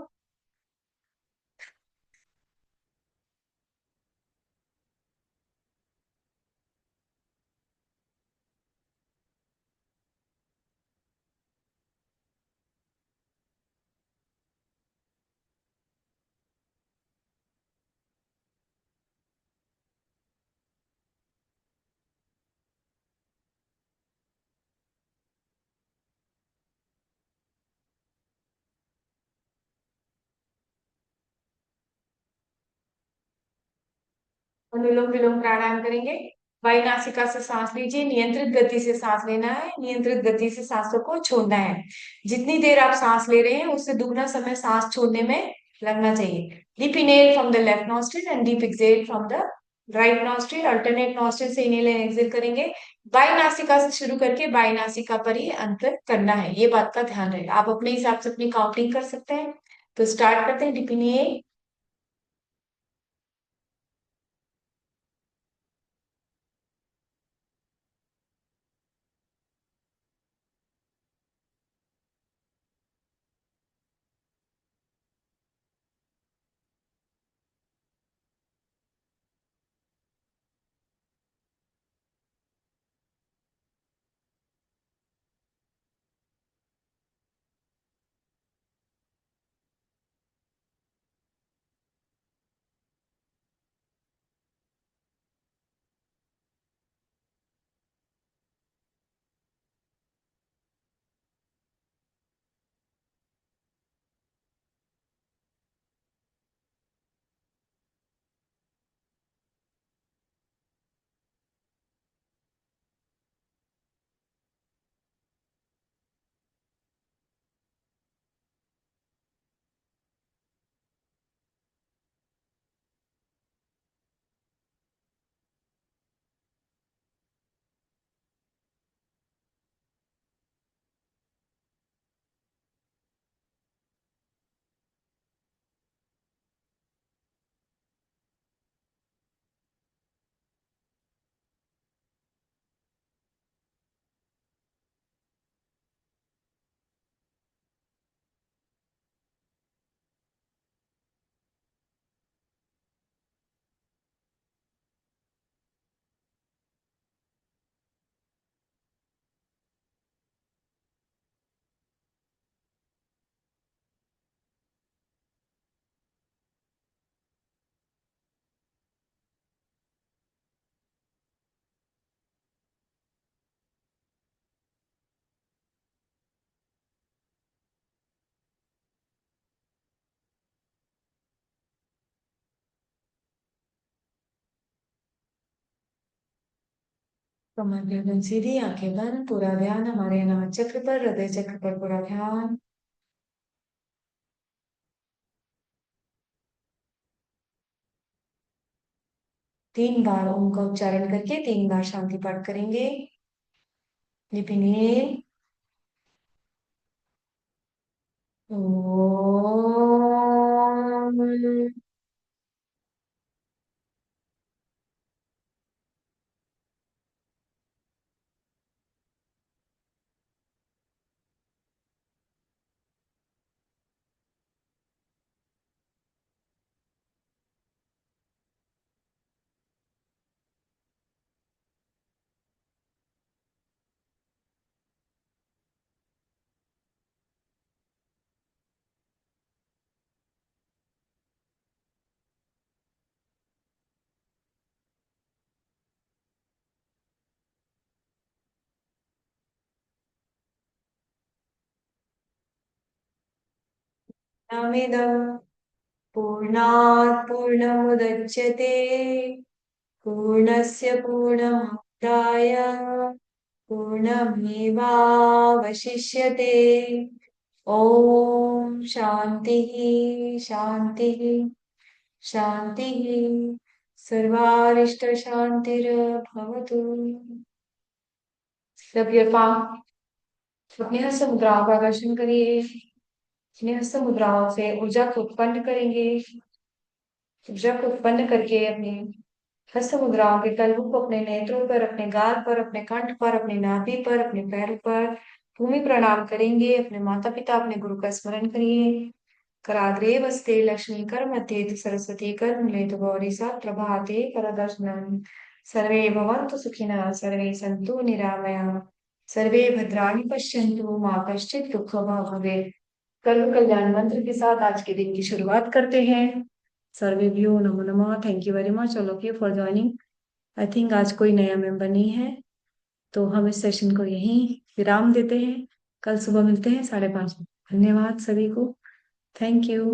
अनुलोम विलोम प्राणायाम करेंगे। वायु नासिका से सांस लीजिए। नियंत्रित गति से सांस लेना है, नियंत्रित गति से सांसों को छोड़ना है। जितनी देर आप सांस ले रहे हैं, उससे दुगना समय सांस छोड़ने में लगना चाहिए। Deep inhale from the left nostril and deep exhale from the right nostril. Alternate nostril से इनहेल एंड एक्सहेल करेंगे। बाई नासिका से शुरू करके बाई नासिका पर ही अंतर करना है, ये बात का ध्यान रहे। आप अपने हिसाब से अपनी काउंटिंग कर सकते हैं। तो स्टार्ट करते हैं। डीप इनहेल, कमर गर्दन सीधी, आंखें बंद, पूरा ध्यान हमारे अनाहत चक्र पर, हृदय चक्र पर पूरा ध्यान। 3 बार ओम का उच्चारण करके 3 बार शांति पाठ करेंगे। लिपिंग इन। ओम। नमिदं पूर्णात् पूर्णमुदच्यते, पूर्णस्य पूर्णमादाय पूर्णमेवावशिष्यते। ओम शांति शांति शांति। सर्वारिष्ट शांतिर्भवतु। Rub your palm. अपने हस्त मुद्राओं का आकर्षण करिए। अपने हस्त मुद्राओं से ऊर्जा को उत्पन्न करेंगे। ऊर्जा को उत्पन्न करके अपने हस्त मुद्राओं के तलवों को अपने नेत्रों पर, अपने गाल पर, अपने कंठ पर, अपनी नाभि पर, अपने पैरों पर भूमि प्रणाम करेंगे। अपने माता पिता, अपने गुरु का स्मरण करिए। कराग्रे वस्ते लक्ष्मी कर मध्ये तु सरस्वती कर मूले तु गौरी सा प्रभाते कर दर्शनम। सर्वे भवन्तु सुखिनः, सर्वे सन्तु निरामया, सर्वे भद्राणि पश्यन्तु माँ कश्चित् दुःख भाग् भवेत्। कर्म कल्याण मंत्र के साथ आज के दिन की शुरुआत करते हैं। सर्वेभ्यो नमो नमः। Thank you very much all of you for joining. I think आज कोई नया मेंबर नहीं है, तो हम इस सेशन को यहीं विराम देते हैं। कल सुबह मिलते हैं 5:30 बजे। धन्यवाद सभी को। Thank you.